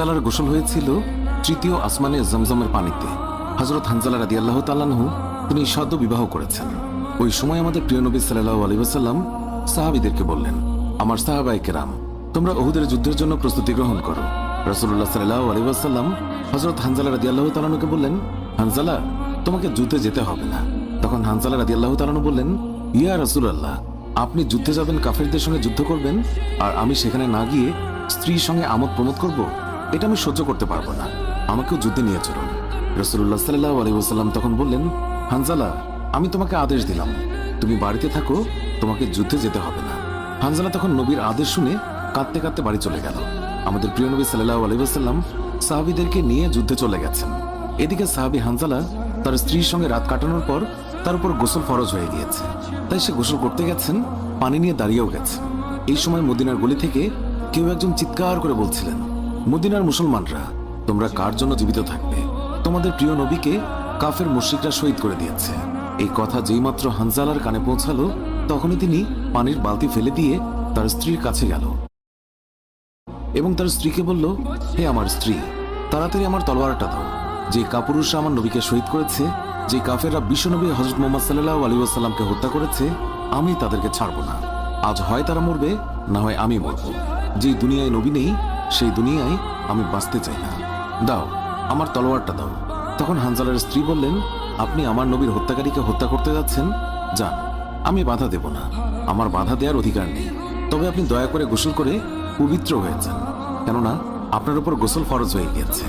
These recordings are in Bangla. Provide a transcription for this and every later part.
হানজালার গোসল হয়েছিল তৃতীয় আসমানে জমজমের পানিতে। হযরত হানজালা রাদিয়াল্লাহু তাআলা আনহু তিনি সদ্য বিবাহ করেছেন। ওই সময় আমাদের প্রিয় নবী সাল্লাল্লাহু আলাইহি ওয়াসাল্লাম সাহাবীদেরকে বললেন, আমার সাহাবায়ে কেরাম, তোমরা উহুদের যুদ্ধের জন্য প্রস্তুতি গ্রহণ করো। রাসূলুল্লাহ সাল্লাল্লাহু আলাইহি ওয়াসাল্লাম হযরত হানজালা রাদিয়াল্লাহু তাআলা আনহুকে বললেন, হানজালা, তোমাকে যুদ্ধে যেতে হবে না। তখন হানজালা রাদিয়াল্লাহু তাআলা আনহু বললেন, ইয়া রাসূলুল্লাহ, আপনি যুদ্ধে যাবেন, কাফেরদের সঙ্গে যুদ্ধ করবেন, আর আমি সেখানে না গিয়ে স্ত্রীর সঙ্গে আমোদ প্রমোদ করব? এটা আমি সহ্য করতে পারবো না। আমাকেও যুদ্ধে নিয়ে চলুন। রাসূলুল্লাহ সাল্লাল্লাহু আলাইহি ওয়াসাল্লাম তখন বললেন, হানজালা, আমি তোমাকে আদেশ দিলাম, তুমি বাড়িতে থাকো, তোমাকে যুদ্ধে যেতে হবে না। হানজালা তখন নবীর আদেশ শুনে কাঁদতে কাঁদতে বাড়ি চলে গেল। আমাদের প্রিয় নবী সাল্লাল্লাহু আলাইহি ওয়াসাল্লাম সাহাবীদেরকে নিয়ে যুদ্ধে চলে গেছেন। এদিকে সাহাবী হানজালা তার স্ত্রীর সঙ্গে রাত কাটানোর পর তার উপর গোসল ফরজ হয়ে গিয়েছে, তাই সে গোসল করতে গেছেন, পানি নিয়ে দাঁড়িয়েও গেছেন। এই সময় মদিনার গলি থেকে কেউ একজন চিৎকার করে বলছিলেন, মদিনার মুসলমানরা, তোমরা কার জন্য জীবিত থাকবে? তোমাদের প্রিয় নবীকে কাফের মুশরিকরা শহীদ করে দিয়েছে। এই কথা যেইমাত্র হানজালার কানে পৌঁছালো, তখনই তিনি পানির বালতি ফেলে দিয়ে তার স্ত্রীর কাছে গেল এবং তার স্ত্রীকে বলল, হে আমার স্ত্রী, তাড়াতাড়ি আমার তলোয়ারটা দাও। যে কাপুরুষরা আমার নবীকে শহীদ করেছে, যে কাফেররা বিশ্বনবী হযরত মুহাম্মদ সাল্লাল্লাহু আলাইহি ওয়াসাল্লামকে হত্যা করেছে, আমি তাদেরকে ছাড়ব না। আজ হয় তারা মরবে, না হয় আমি মরব। যে দুনিয়ায় নবী নেই, সেই দুনিয়ায় আমি বাঁচতে চাই না। দাও, আমার তলোয়ারটা দাও। তখন হানজালার স্ত্রী বললেন, আপনি আমার নবীর হত্যাকারীকে হত্যা করতে যাচ্ছেন? যান, আমি বাধা দেব না, আমার বাধা দেওয়ার অধিকার নেই। তবে আপনি দয়া করে গোসল করে পবিত্র হয়ে যান, কেননা আপনার উপর গোসল ফরজ হয়ে গিয়েছে।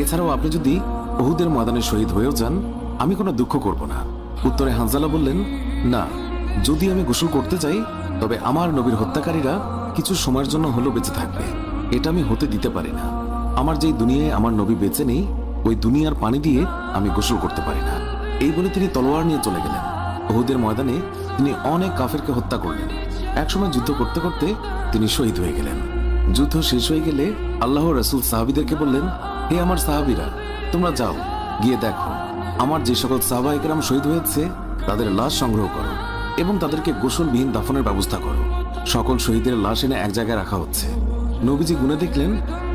এছাড়াও আপনি যদি উহুদের ময়দানে শহীদ হয়েও যান, আমি কোনো দুঃখ করব না। উত্তরে হানজালা বললেন, না, যদি আমি গোসল করতে চাই, তবে আমার নবীর হত্যাকারীরা কিছু সময়ের জন্য হলেও বেঁচে থাকবে। এটা আমি হতে দিতে পারি না। আমার যেই দুনিয়ায় আমার নবী বেঁচে নেই, ওই দুনিয়ার পানি দিয়ে আমি গোসল করতে পারি না। এই বলে তিনি তলোয়ার নিয়ে চলে গেলেন। উহুদের ময়দানে তিনি অনেক কাফেরকে হত্যা করলেন। একসময় যুদ্ধ করতে করতে তিনি শহীদ হয়ে গেলেন। যুদ্ধ শেষ হয়ে গেলে আল্লাহর রাসূল সাহাবীদেরকে বললেন, হে আমার সাহাবীরা, তোমরা যাও, গিয়ে দেখো আমার যে সকল সাহাবায়ে কেরাম শহীদ হয়েছে তাদের লাশ সংগ্রহ করো এবং তাদেরকে গোসলবিহীন দাফনের ব্যবস্থা করো। সকল শহীদের লাশ এনে এক জায়গায় রাখা হচ্ছে। নবীজি গুনে দেখলেন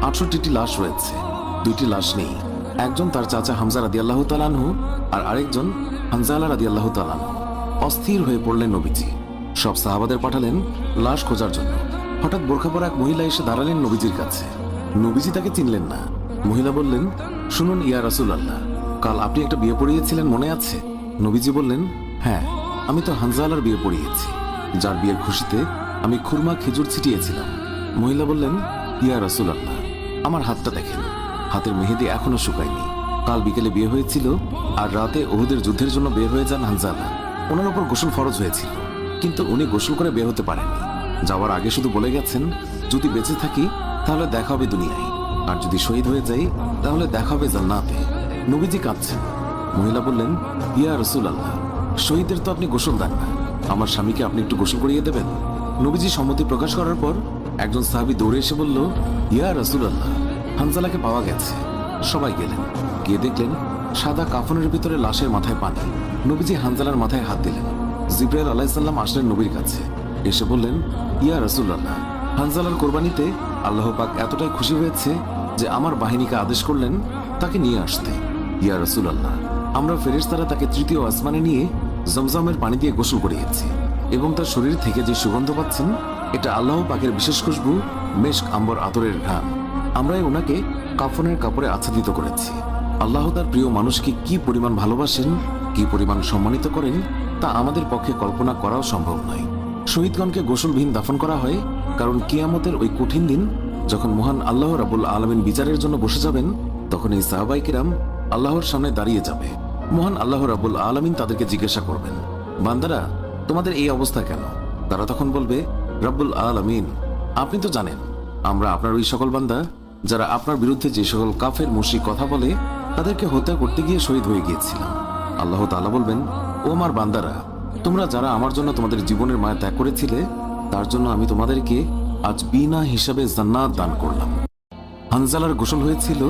৬৮টি লাশ রয়েছে, ২টি লাশ নেই। একজন তার চাচা হামজা রাদিয়াল্লাহু তাআলা আনহু, আর আরেকজন হানজালা রাদিয়াল্লাহু তাআলা আনহু। অস্থির হয়ে পড়লেন নবীজি। সব সাহাবাদের পাঠালেন লাশ খোঁজার জন্য। হঠাৎ বোরখা পরা এক মহিলা এসে দাঁড়ালেন নবীজির কাছে। নবীজি তাকে চিনলেন না। মহিলা বললেন, শুনুন ইয়া রাসূলুল্লাহ, কাল আপনি একটা বিয়ে পড়িয়েছিলেন, মনে আছে? নবীজি বললেন, হ্যাঁ, আমি তো হানজালার বিয়ে পড়িয়েছি, যার বিয়ের খুশিতে আমি খুরমা খেজুর ছিটিয়েছিলাম। মহিলা বললেন, ইয়া রাসূলুল্লাহ, আমার হাতটা দেখেন, হাতের মেহেদি এখনো শুকায়নি। কাল বিকেলে বিয়ে হয়েছিল, আর রাতে উহুদের যুদ্ধের জন্য বের হয়ে যান হানজালা। ওনার উপর গোসল ফরজ হয়েছিল, কিন্তু উনি গোসল করে বের হতে পারেননি। যাওয়ার আগে শুধু বলে গেছেন, যদি বেঁচে থাকি তাহলে দেখা হবে দুনিয়ায়, আর যদি শহীদ হয়ে যাই তাহলে দেখা হবে জান্নাতে। নবীজি কাঁদছেন। মহিলা বললেন, ইয়া রাসূলুল্লাহ, শহীদদের তো আপনি গোসল দেন না, আমার স্বামীকে আপনি একটু গোসল করিয়ে দেবেন। নবীজি সম্মতি প্রকাশ করার পর একজন সাহাবী দৌড়ে এসে বলল, ইয়া রাসূলুল্লাহ, হানজালাকে পাওয়া গেছে। সবাই গেলেন, গিয়ে দেখলেন সাদা কাফনের ভিতরে লাশের মাথায় পানি। নবীজি হানজালার মাথায় হাত দিলেন। জিবরাইল আলাইহিস সালাম আসলেন নবীর কাছে, এসে বললেন, ইয়া রাসূলুল্লাহ, হানজালার কোরবানিতে আল্লাহ পাক এতটাই খুশি হয়েছে যে আমার বাহিনীকে আদেশ করলেন তাকে নিয়ে আসতে। ইয়া রাসূলুল্লাহ, আমরা ফেরেশতারা তাকে তৃতীয় আসমানে নিয়ে জমজমের পানি দিয়ে গোসল করিয়েছি এবং তার শরীর থেকে যে সুগন্ধ পাচ্ছেন, এটা আল্লাহ পাকের বিশেষ খুশবু, মেশক আম্বর আতরের ঘ্রাণ। আমরাই ওনাকে কাফনের কাপড়ে আচ্ছাদিত করেছি। আল্লাহ তার প্রিয় মানুষকে কি পরিমাণ ভালোবাসেন, কি পরিমাণ সম্মানিত করেন, তা আমাদের পক্ষে কল্পনা করাও সম্ভব নয়। শহীদগণকে গোসলবিহীন দাফন করা হয় কারণ কিয়ামতের ওই কঠিন দিন যখন মহান আল্লাহ রাব্বুল আলামিন বিচারের জন্য বসে যাবেন, তখন এই সাহাবায়ে কেরাম আল্লাহর সামনে দাঁড়িয়ে যাবে। মহান আল্লাহ রাব্বুল আলামিন তাদেরকে জিজ্ঞাসা করবেন, বান্দারা, তোমাদের এই অবস্থা কেন? তারা তখন বলবে, রাব্বুল আলামিন, আপনি তো জানেন আমরা আপনার ওই সকল বান্দা যারা আপনার বিরুদ্ধে যে সকল কাফের মুশরিক কথা বলে তাদেরকে হত্যা করতে গিয়ে শহীদ হয়ে গিয়েছিলাম। আল্লাহ তাআলা বলবেন, ও আমার বান্দারা, তোমরা যারা আমার জন্য তোমাদের জীবনের মায়া ত্যাগ করেছিলে, তার জন্য আমি তোমাদেরকে আজ বিনা হিসাবে জান্নাত দান করলাম। হানজালার গোসল হয়েছিল